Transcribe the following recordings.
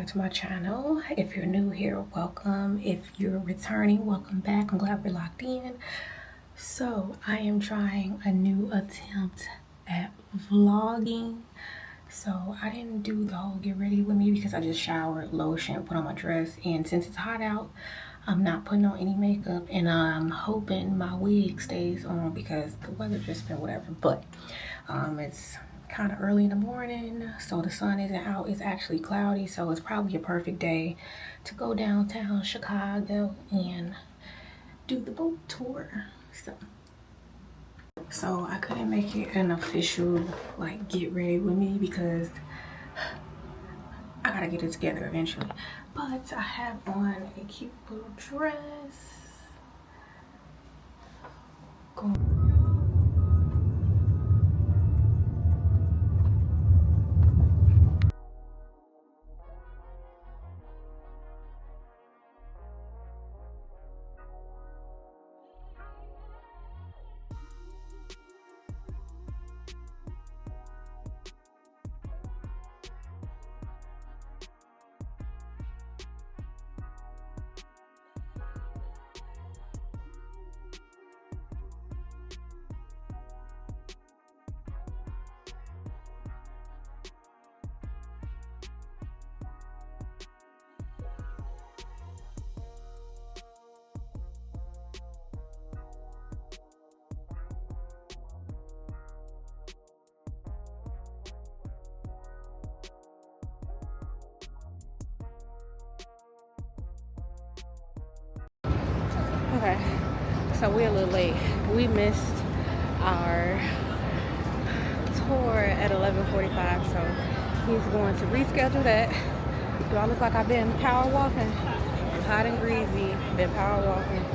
back to my channel. If you're new here, welcome. If you're returning, welcome back. I'm glad we're locked in. So I am trying a new attempt at vlogging. So I didn't do the whole get ready with me because I just showered, lotion, put on my dress, and since it's hot out, I'm not putting on any makeup, and I'm hoping my wig stays on because the weather just been whatever. But it's kind of early in the morning, so the sun isn't out. It's actually cloudy, so it's probably a perfect day to go downtown Chicago and do the boat tour. So I couldn't make it an official like get ready with me because I gotta get it together eventually. But I have on a cute little dress. Okay, so we're a little late. We missed our tour at 11:45, so he's going to reschedule that. Do I look like I've been power walking? I'm hot and greasy, been power walking.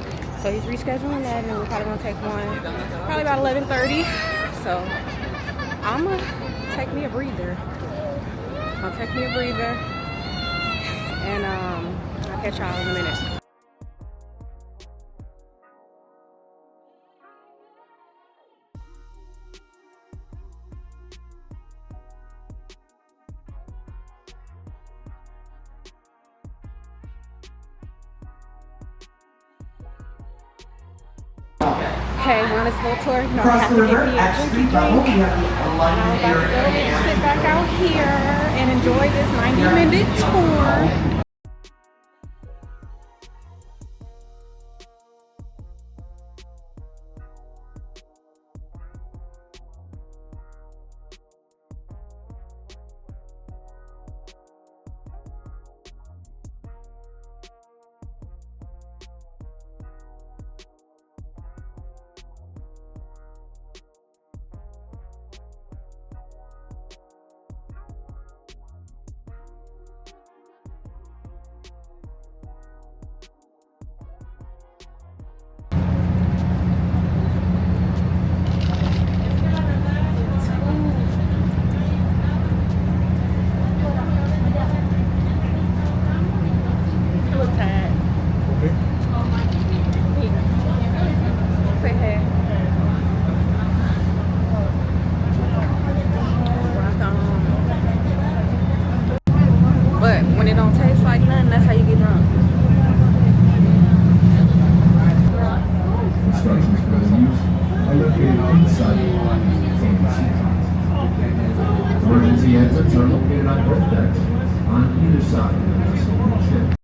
So he's rescheduling that, and we're probably gonna take one probably about 11:30. So I'm gonna take me a breather. I'll take me a breather, and I'll catch y'all in a minute. Okay, we're on this boat tour. You know, I have to get me a drinky drink. I'm about to go sit back out here and enjoy this 90-minute tour. But when it don't taste like nothing, that's how you get drunk. Instructions for the use are located inside the seat. Emergency exits are located on both decks on either side of the single ship.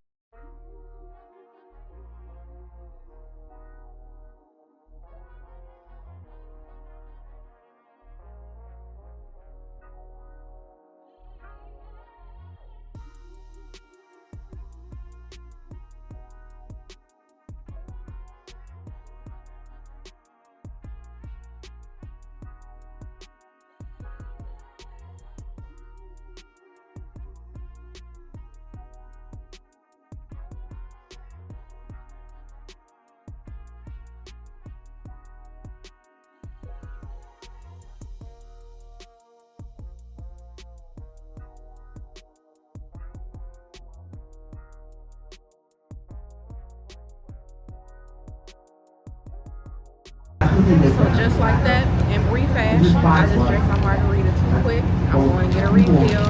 So just like that, in brief fashion, I just drank my margarita too quick. I'm going to get a refill.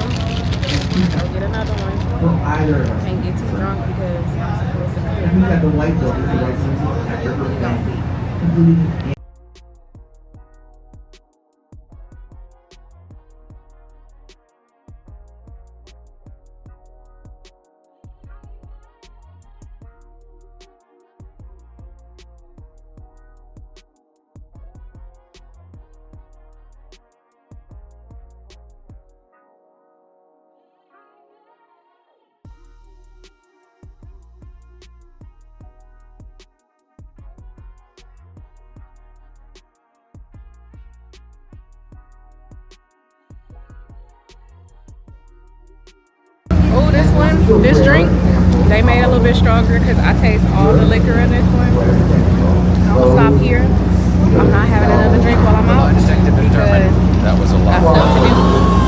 Go get another one. Well, either of us. Can't get too drunk because I'm supposed to And we got the white book, the white book, after her We gonna see. including Oh, this drink, they made it a little bit stronger because I taste all the liquor in this one. I'm gonna stop here. I'm not having another drink while I'm out because That was a I have lot. stuff to do.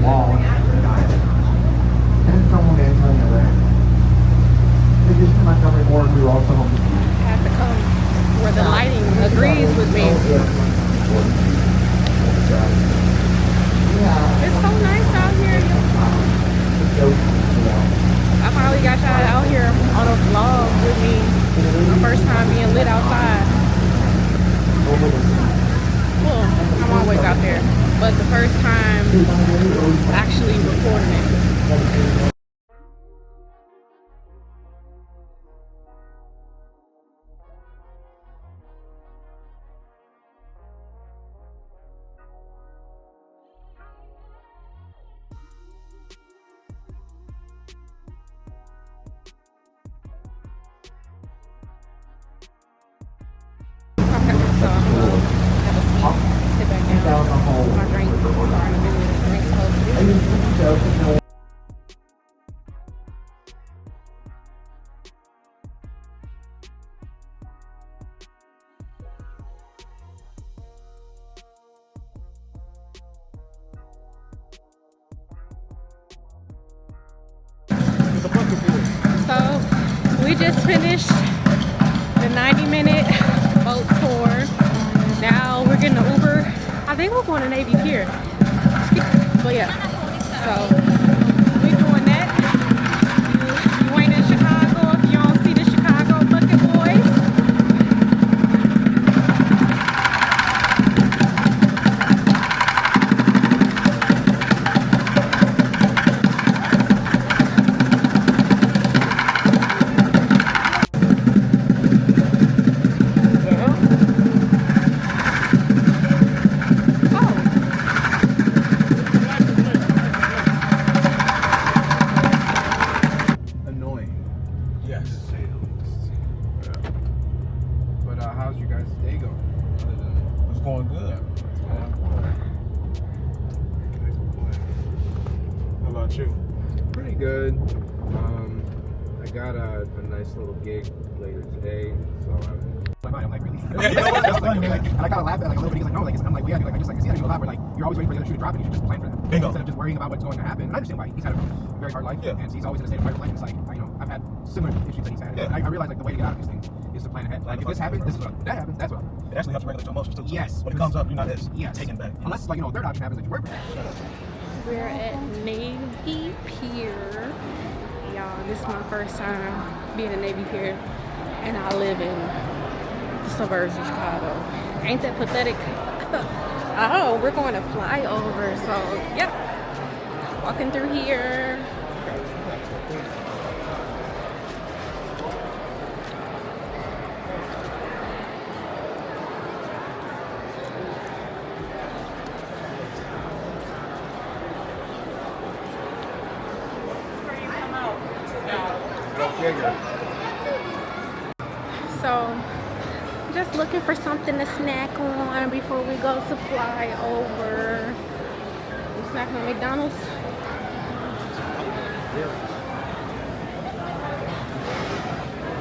wall. And someone may tell you that. In addition to Montgomery Ward, we were also home to I have to come where the lighting agrees with me. It's so nice out here. I finally got y'all out here on a vlog with me. My first time being lit outside. Well, I'm always out there, but the first time actually recording it. Okay, so I'm gonna have a seat, sit back down, my drink, starting to do what the drink's supposed to do. So we just finished the 90-minute boat tour. Now we're getting an Uber. I think we're going to Navy Pier. But yeah, so we're doing that. You ain't in Chicago if you don't see the Chicago bucket boys. How's your guys' day going? It's going good. How about you? Pretty good. I got a nice little gig later today, so I'm like, really? Yeah, you know what? That's funny, man. And I kind of laughed at like a little bit. He's like, no, like, I'm like, yeah, dude, like, I just like I see how you a lot where like you're always waiting for the other shoe to drop and you just plan for that. Bingo. Instead of just worrying about what's going to happen. And I understand why. He's had a very hard life, Yeah. and he's always in a state of fight or flight. It's like, you know, I've had similar issues that he's had. Yeah. I realize like the way to get out of these things is to plan ahead. Like if this happens, this is what that happens, that's what. It actually helps regulate your emotions too. So Yes. when it comes up, you're not as Yes. taken back. Unless like you know, a third option happens that you work for that. We're at Navy Pier. Y'all, this is my first time being at Navy Pier, and I live in the suburbs of Chicago. Ain't that pathetic? Oh, we're going to Flyover, so yep. Walking through here. So, just looking for something to snack on before we go to Flyover. You snacking on McDonald's?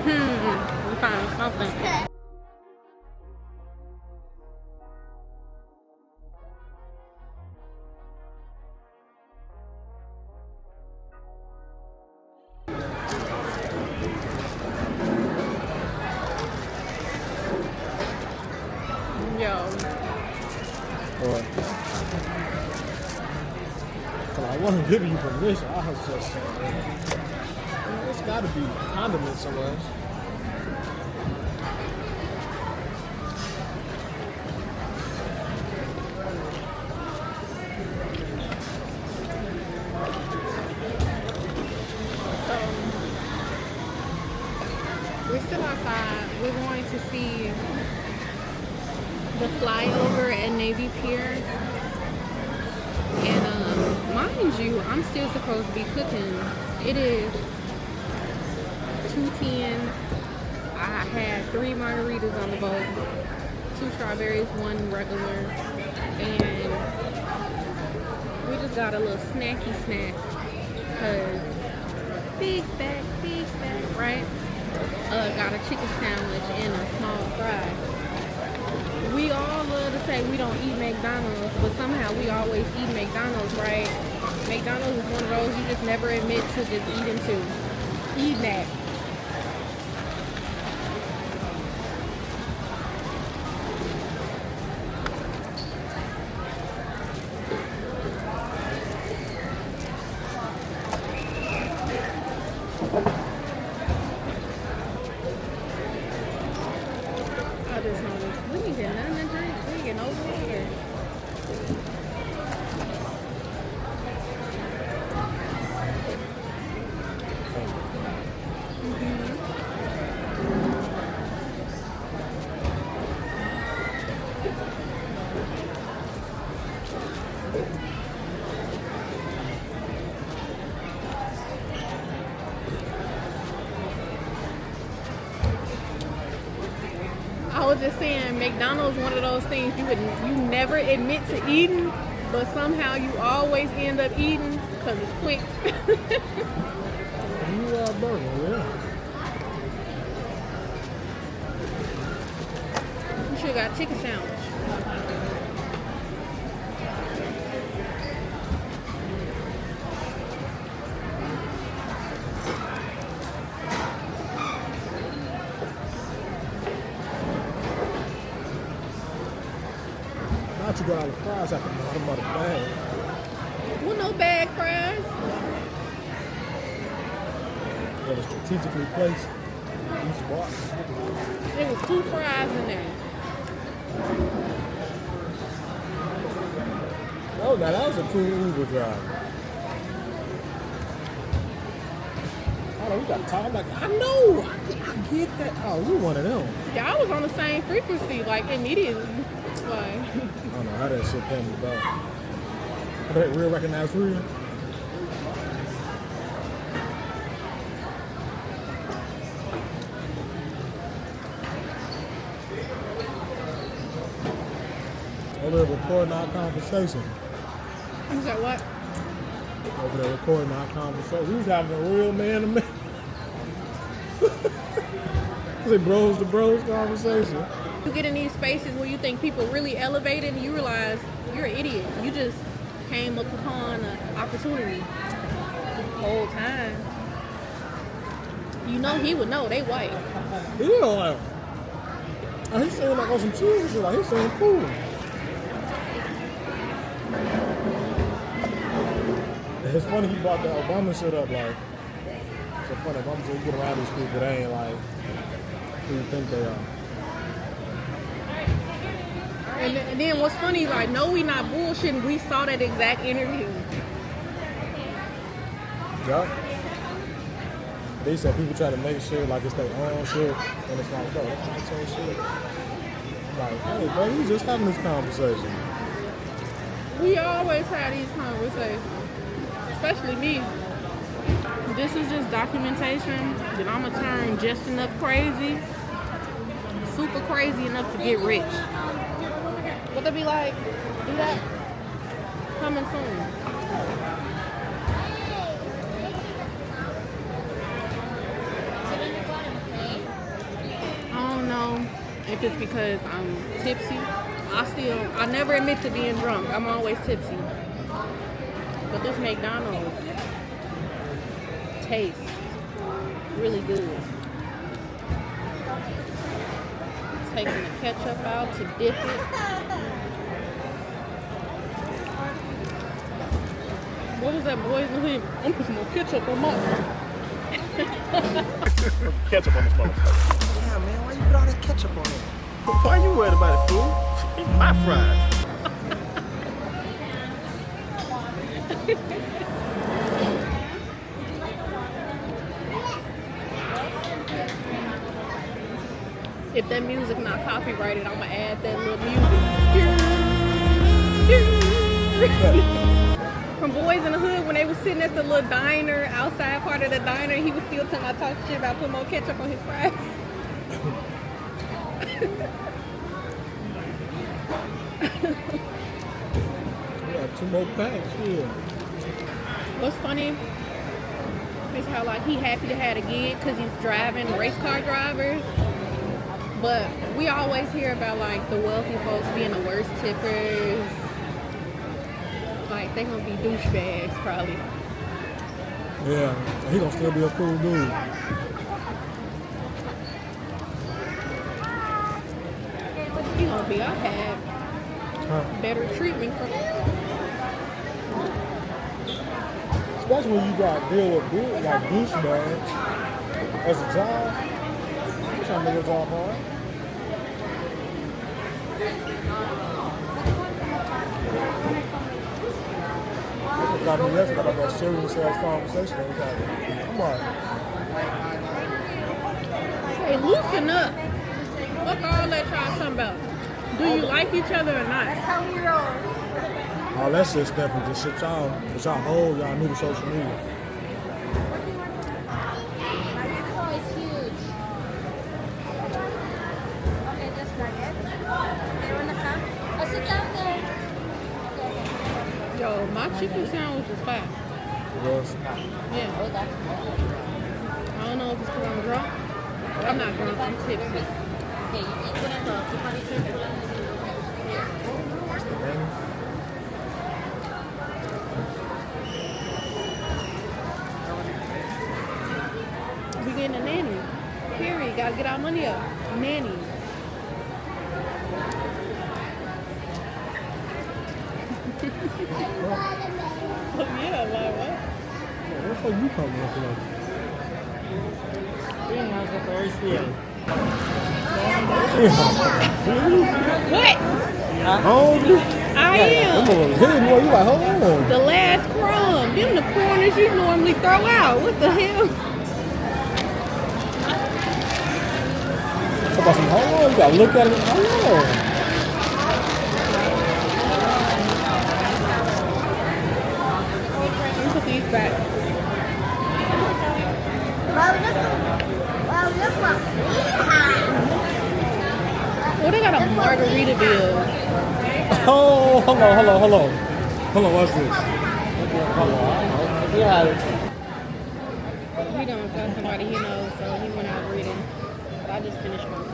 We found something. I wasn't giving you permission. I was just saying, there's got to be condiments somewhere. We're still outside. We're going to see the Flyover at Navy Pier. And mind you, I'm still supposed to be cooking. It is 2:10. I had 3 margaritas on the boat, 2 strawberries, 1 regular, and we just got a little snacky snack because big back, right? Got a chicken sandwich and a small fry. We all love to say we don't eat McDonald's, but somehow we always eat McDonald's, right? McDonald's is one of those you just never admit to just eating to. Eating that. I just noticed we ain't getting nothing to drink. We ain't getting no water. I was just saying, McDonald's one of those things you never admit to eating, but somehow you always end up eating because it's quick. Burger, yeah. You should have got a chicken sandwich. Not you got all the fries at the bottom of the bag. Well, no bag fries. That was strategically placed in each box. There was 2 fries in there. Oh, now that was a cool Uber driver. Oh, we got time. Like, I know. I get that. Oh, you one of them. Y'all was on the same frequency, like immediately. Like, I don't know how that shit came about. That real recognize real. Over there recording our conversation. you said what? Over there recording our conversation. We was having a real man to man. It's a bros to bros conversation. You get in these spaces where you think people really elevated and you realize you're an idiot. You just came up upon an opportunity the whole time. You know he would know, they white. Yeah, like, he's saying like on some chill shit, like he's saying cool. It's funny he brought the Obama shit up, like, it's so funny, Obama said you get around these people, they ain't like who you think they are. And then what's funny, like, no, we not bullshitting. We saw that exact interview. Yeah. They said people try to make sure like it's their own shit, and it's like, bro, that's not your shit. Like, hey, bro, we just having this conversation. We always have these conversations, especially me. this is just documentation that I'm gonna turn just enough crazy, super crazy enough to get rich. What they be like? Do that? Coming soon. I don't know if it's because I'm tipsy. I never admit to being drunk. I'm always tipsy. But this McDonald's tastes really good. Taking the ketchup out to dip it. What was that boy's name? I'm putting some more ketchup on my Ketchup on this motherfucker. Yeah, man, why you put all that ketchup on it? Why you worried about it, fool? Eat my fries. If that music not copyrighted, I'm gonna add that little music. From Boys in the Hood, when they was sitting at the little diner, outside part of the diner, he was still telling I talk shit about putting more ketchup on his fries. We got 2 more packs here. What's funny is how like he happy to have a gig because he's driving race car drivers. But we always hear about like the wealthy folks being the worst tippers. Like they gonna be douchebags probably. Yeah, he gonna still be a cool dude. He gonna be, I had better treatment from Especially when you got to deal with like douchebags as a job. I'm trying to make a job hard. They got me yesterday about that serious ass conversation. They was like, I'm like, Hey, loosen up. Fuck all that y'all talking about. Do you like each other or not? all that shit stuff is just shit y'all hold, y'all new to social media. Yo, my chicken sandwich is fire. It was. Yeah. I don't know if it's because I'm drunk. I'm not drunk, I'm tipsy. We getting a nanny. Period. Gotta get our money up. Nanny. Oh yeah, like what? Where the fuck you coming up from? What? Hungry? I am. Come on, hidden boy, you like, hold on. The last crumb. Them the corners you normally throw out. What the hell? Talk about some, hold on, you gotta look at it, hold on. Let me put these back. Oh, they got a Margaritaville. Oh, hold on. Hold on, watch this. Hold on. Yeah. He done saw somebody he knows, so he went out reading. But I just finished my food.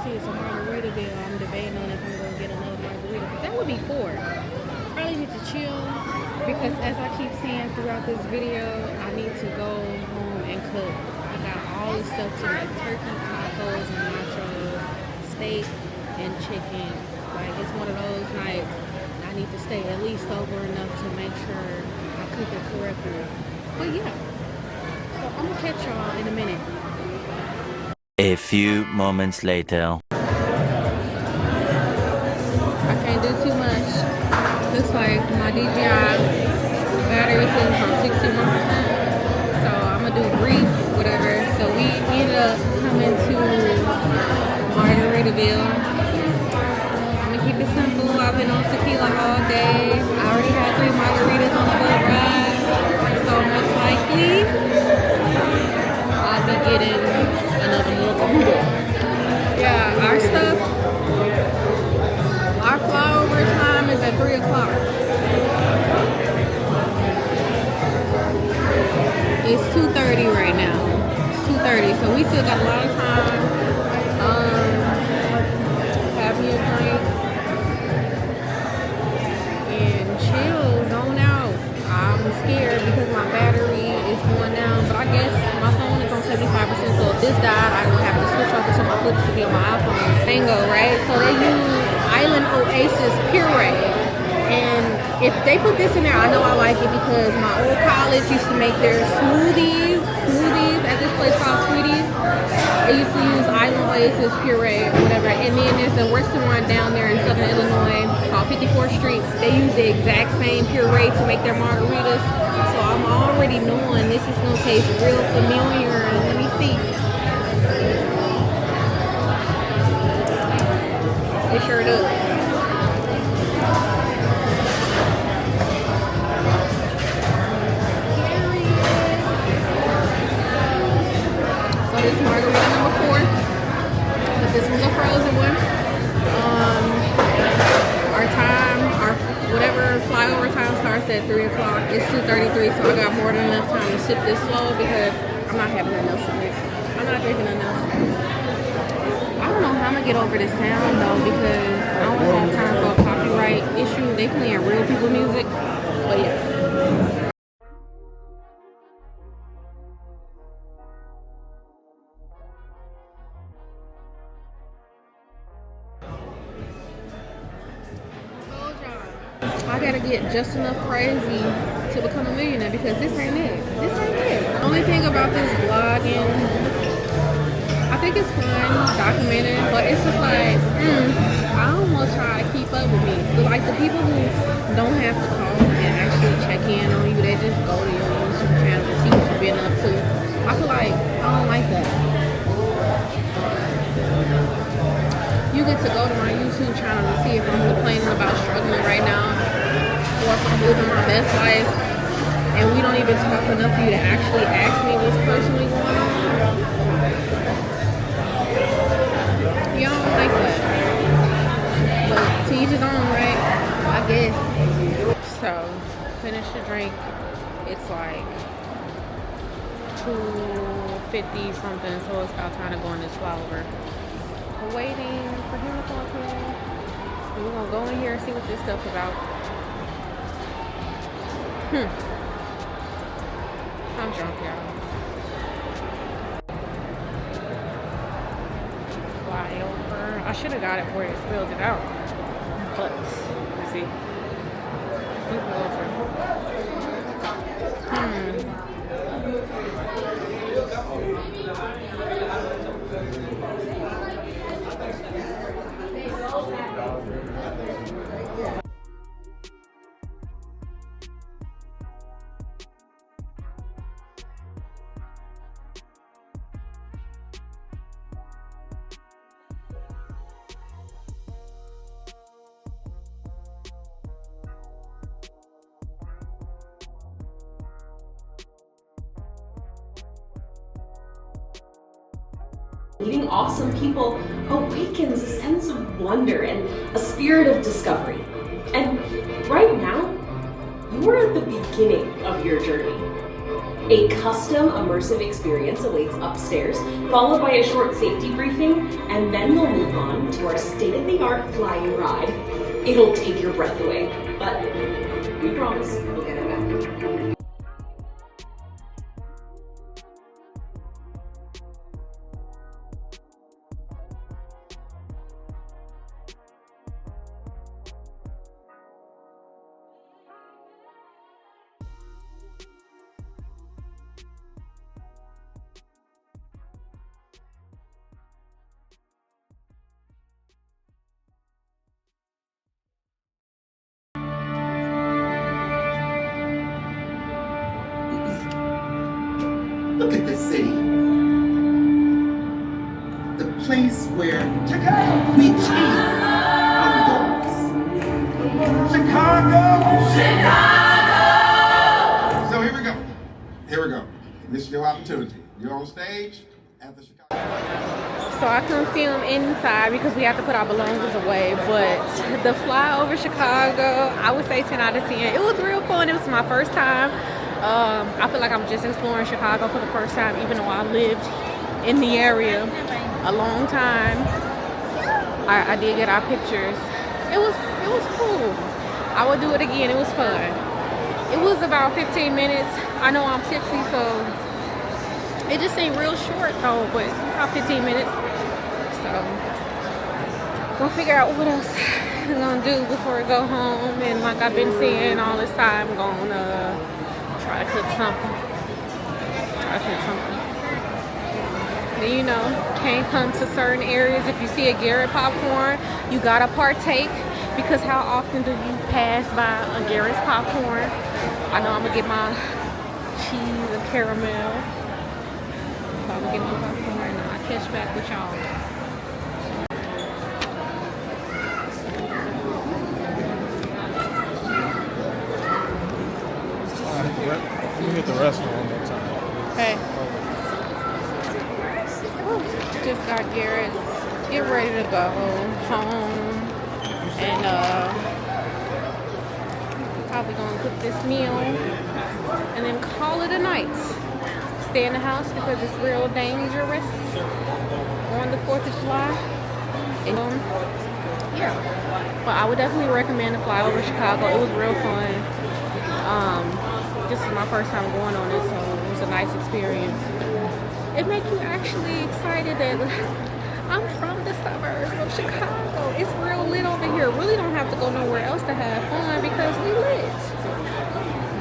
See, it's a Margaritaville. I'm debating on if I'm going to get another margarita. But that would be 4. Probably need to chill because as I keep saying throughout this video, I need to go home and cook. I got all the stuff to make turkey, tacos, and nachos, steak, and chicken. Like, it's one of those nights I need to stay at least sober enough to make sure I cook it correctly. But yeah, so I'm gonna catch y'all in a minute. A few moments later. I can't do too much. Looks like my DJI battery is sitting from 61%. So I'm gonna do brief, whatever. So we ended up coming to Margaritaville. I'm gonna keep it simple. I've been on tequila all day. I already had 3 margaritas on the boat ride. 6:30, so we still got a lot of time. Have me a drink and chill, zone out. I'm scared because my battery is going down, but I guess my phone is on 75%, so if this died, I would have to switch over to my footage to be on my iPhone. Tango, right? So they use Island Oasis Puree, and if they put this in there, I know I like it because my old college used to make their smoothies at this place called Sweeties. They used to use Island Oasis Puree or whatever, and then there's a restaurant down there in Southern Illinois called 54th Street. They use the exact same puree to make their margaritas, so I'm already knowing this is gonna taste real familiar. Let me see. It sure does. So this is margarita number 4, but this one's a frozen one. Our whatever flyover time starts at 3 o'clock. It's 2:33, so I got more than enough time to sip this slow because I'm not having enough of it. I'm not drinking enough. I don't know how I'm gonna get over this sound though, because I don't have time for a copyright issue. They playing real people music, but yeah. I gotta get just enough crazy to become a millionaire because this ain't it. This ain't it. The only thing about this vlogging, I think it's fun, documented, but it's just like, I almost try to keep up with me. But like the people who don't have to call and actually check in on you, they just go to your YouTube channel and see what you've been up to. I feel like I don't like that. You get to go to my YouTube channel and see if I'm complaining about struggling right now or if I'm living my best life, and we don't even talk enough for you to actually ask me what's personally going on. Y'all don't like that. But to each his own, right? I guess. So, finish the drink. It's like 2:50 something, so it's about time to go in this flyover. We're waiting for him to come in. We're gonna go in here and see what this stuff's about. I'm drunk, y'all. Flyover. I should have got it where it spilled it out. But, let's see. Meeting awesome people awakens a sense of wonder and a spirit of discovery. And right now, you are at the beginning of your journey. A custom immersive experience awaits upstairs, followed by a short safety briefing, and then we'll move on to our state-of-the-art flying ride. It'll take your breath away, but we promise we'll get it back. Look at this city. The place where we chase our goals. Chicago! Chicago! So here we go. Here we go. This is your opportunity. You're on stage at the Chicago. So I couldn't film inside because we have to put our belongings away, but the Flyover Chicago, I would say 10 out of 10. It was real fun. It was my first time. I feel like I'm just exploring Chicago for the first time, even though I lived in the area a long time. I did get our pictures. It was cool. I would do it again. It was fun. It was about 15 minutes. I know I'm tipsy, so it just seemed real short though, but it's about 15 minutes. So we'll figure out what else I'm gonna do before I go home. And like I've been saying all this time, I'm gonna try to cook something. Then, you know, can't come to certain areas. If you see a Garrett popcorn, you gotta partake, because how often do you pass by a Garrett's popcorn? I know I'm gonna get my cheese and caramel. So I'm gonna get my popcorn and I'll catch back with y'all. Let me hit the restaurant one more time. Hey. Just got Garrett. Get ready to go home. And probably gonna cook this meal and then call it a night. Stay in the house because it's real dangerous on the 4th of July. And, yeah. But I would definitely recommend the Flyover Chicago. It was real fun. This is my first time going on it, so it was a nice experience. It makes you actually excited that I'm from the suburbs of Chicago. It's real lit over here. Really don't have to go nowhere else to have fun because we lit.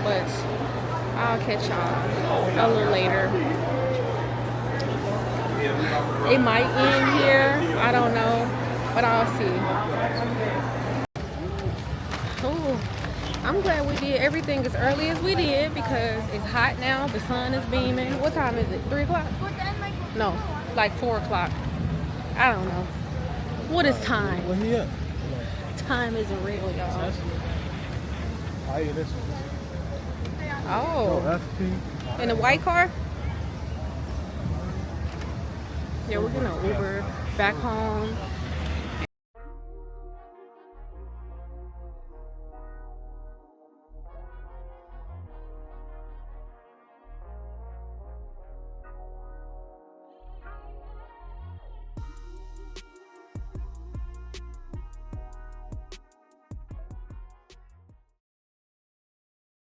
But I'll catch y'all a little later. It might end here. I don't know, but I'll see. Ooh. I'm glad we did everything as early as we did because it's hot now. The sun is beaming. What time is it? 3 o'clock? No, like 4 o'clock. I don't know. What is time? Where he at? Time isn't real, y'all. I eat this one. Oh. That's pink. In the white car? Yeah, we're gonna Uber back home.